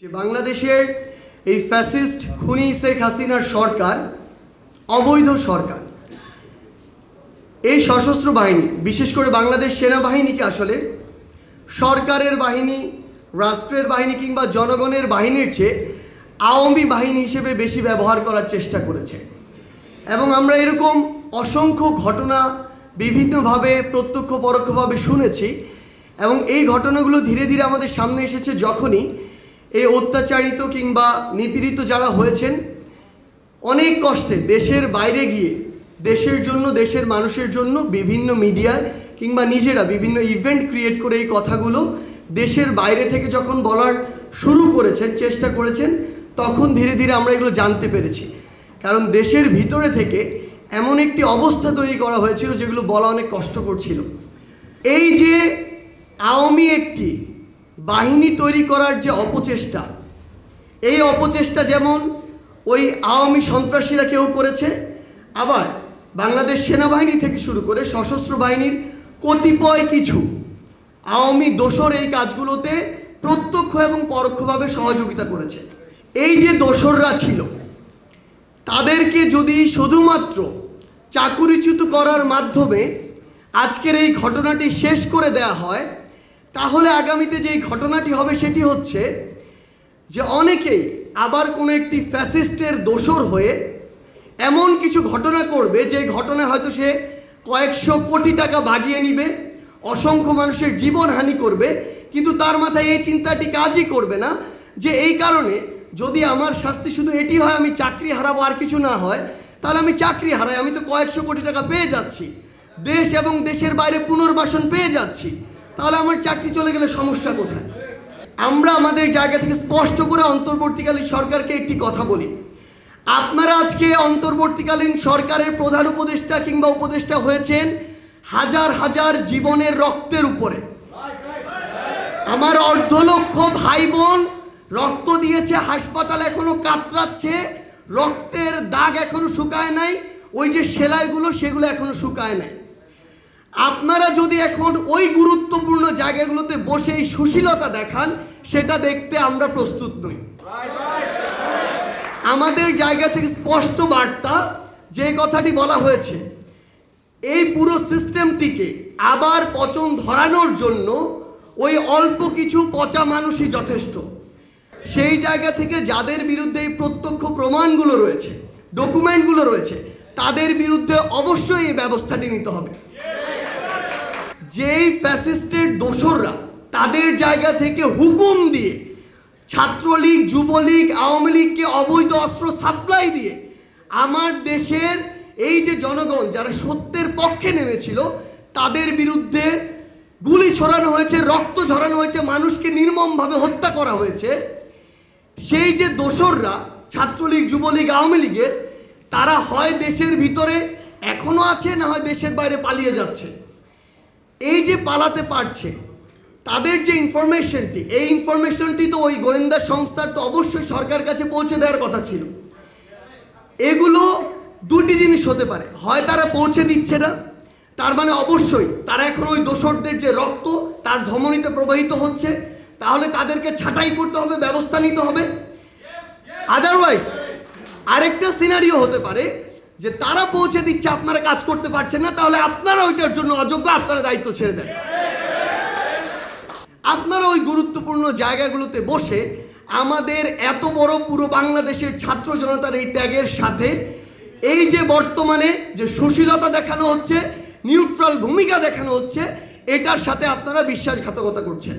যে বাংলাদেশের এই ফ্যাসিস্ট খুনি শেখ হাসিনার সরকার অবৈধ সরকার। এই সশস্ত্র বাহিনী, বিশেষ করে বাংলাদেশ সেনাবাহিনীকে আসলে সরকারের বাহিনী, রাষ্ট্রের বাহিনী কিংবা জনগণের বাহিনীর চেয়ে আওয়ামী বাহিনী হিসেবে বেশি ব্যবহার করার চেষ্টা করেছে। এবং আমরা এরকম অসংখ্য ঘটনা বিভিন্নভাবে প্রত্যক্ষ পরোক্ষভাবে শুনেছি। এবং এই ঘটনাগুলো ধীরে ধীরে আমাদের সামনে এসেছে যখনই এই অত্যাচারিত কিংবা নিপীড়িত যারা হয়েছেন অনেক কষ্টে দেশের বাইরে গিয়ে দেশের জন্য, দেশের মানুষের জন্য বিভিন্ন মিডিয়ায় কিংবা নিজেরা বিভিন্ন ইভেন্ট ক্রিয়েট করে এই কথাগুলো দেশের বাইরে থেকে যখন বলার শুরু করেছেন, চেষ্টা করেছেন, তখন ধীরে ধীরে আমরা এগুলো জানতে পেরেছি। কারণ দেশের ভিতরে থেকে এমন একটি অবস্থা তৈরি করা হয়েছিল যেগুলো বলা অনেক কষ্টকর ছিল। এই যে আওয়ামী একটি বাহিনী তৈরি করার যে অপচেষ্টা, এই অপচেষ্টা যেমন ওই আওয়ামী সন্ত্রাসীরা কেউ করেছে, আবার বাংলাদেশ সেনাবাহিনী থেকে শুরু করে সশস্ত্র বাহিনীর কতিপয় কিছু আওয়ামী দোসর এই কাজগুলোতে প্রত্যক্ষ এবং পরোক্ষভাবে সহযোগিতা করেছে। এই যে দোসররা ছিল তাদেরকে যদি শুধুমাত্র চাকুরিচ্যুত করার মাধ্যমে আজকের এই ঘটনাটি শেষ করে দেয়া হয়, তাহলে আগামীতে যে ঘটনাটি হবে সেটি হচ্ছে যে অনেকেই আবার কোনো একটি ফ্যাসিস্টের দোসর হয়ে এমন কিছু ঘটনা করবে যে ঘটনা হয়তো সে কয়েকশো কোটি টাকা বাগিয়ে নিবে, অসংখ্য মানুষের জীবনহানি করবে, কিন্তু তার মাথায় এই চিন্তাটি কাজই করবে না যে এই কারণে যদি আমার শাস্তি শুধু এটি হয় আমি চাকরি হারাবো আর কিছু না হয়, তাহলে আমি চাকরি হারাই, আমি তো কয়েকশো কোটি টাকা পেয়ে যাচ্ছি, দেশ এবং দেশের বাইরে পুনর্বাসন পেয়ে যাচ্ছি, তাহলে আমার চাকরি চলে গেলে সমস্যা কোথায়? আমরা আমাদের জায়গা থেকে স্পষ্ট করে অন্তর্বর্তীকালীন সরকারকে একটি কথা বলি, আপনারা আজকে অন্তর্বর্তীকালীন সরকারের প্রধান উপদেষ্টা কিংবা উপদেষ্টা হয়েছেন হাজার হাজার জীবনের রক্তের উপরে। আমার অর্ধলক্ষ ভাই বোন রক্ত দিয়েছে, হাসপাতাল এখনো কাতরাচ্ছে, রক্তের দাগ এখনো শুকায় নাই, ওই যে সেলাইগুলো সেগুলো এখনো শুকায় নাই। আপনারা যদি এখন ওই গুরুত্বপূর্ণ জায়গাগুলোতে বসে এই সুশীলতা দেখান, সেটা দেখতে আমরা প্রস্তুত নই। আমাদের জায়গা থেকে স্পষ্ট বার্তা, যে কথাটি বলা হয়েছে, এই পুরো সিস্টেমটিকে আবার পচন ধরানোর জন্য ওই অল্প কিছু পচা মানুষই যথেষ্ট। সেই জায়গা থেকে যাদের বিরুদ্ধে এই প্রত্যক্ষ প্রমাণগুলো রয়েছে, ডকুমেন্টগুলো রয়েছে, তাদের বিরুদ্ধে অবশ্যই এই ব্যবস্থাটি নিতে হবে। যেই ফ্যাসিস্টের দোসররা তাদের জায়গা থেকে হুকুম দিয়ে ছাত্রলীগ, যুবলীগ, আওয়ামী লীগকে অবৈধ অস্ত্র সাপ্লাই দিয়ে আমার দেশের এই যে জনগণ যারা সত্যের পক্ষে নেমেছিল তাদের বিরুদ্ধে গুলি ছড়ানো হয়েছে, রক্ত ঝরানো হয়েছে, মানুষকে নির্মমভাবে হত্যা করা হয়েছে, সেই যে দোসররা ছাত্রলীগ, যুবলীগ, আওয়ামী লীগের, তারা হয় দেশের ভিতরে এখনো আছে, না হয় দেশের বাইরে পালিয়ে যাচ্ছে। এই যে পালাতে পারছে, তাদের যে ইনফরমেশনটি, এই ইনফরমেশনটি তো ওই গোয়েন্দা সংস্থার তো অবশ্যই সরকার কাছে পৌঁছে দেওয়ার কথা ছিল। এগুলো দুটি জিনিস হতে পারে, হয় তারা পৌঁছে দিচ্ছে না, তার মানে অবশ্যই তারা এখন ওই দোসরদের যে রক্ত তার ধমনীতে প্রবাহিত হচ্ছে, তাহলে তাদেরকে ছাঁটাই করতে হবে, ব্যবস্থা নিতে হবে। আদারওয়াইজ আরেকটা সিনারিও হতে পারে যে তারা পৌঁছে দিচ্ছে, আপনারা কাজ করতে পারছেন না, তাহলে আপনারা ওইটার জন্য অযোগ্য, আপনারা দায়িত্ব ছেড়ে দেন। আপনারা ওই গুরুত্বপূর্ণ জায়গাগুলোতে বসে আমাদের এত বড় পুরো বাংলাদেশের ছাত্র জনতার এই ত্যাগের সাথে এই যে বর্তমানে যে সুশীলতা দেখানো হচ্ছে, নিউট্রাল ভূমিকা দেখানো হচ্ছে, এটার সাথে আপনারা বিশ্বাসঘাতকতা করছেন।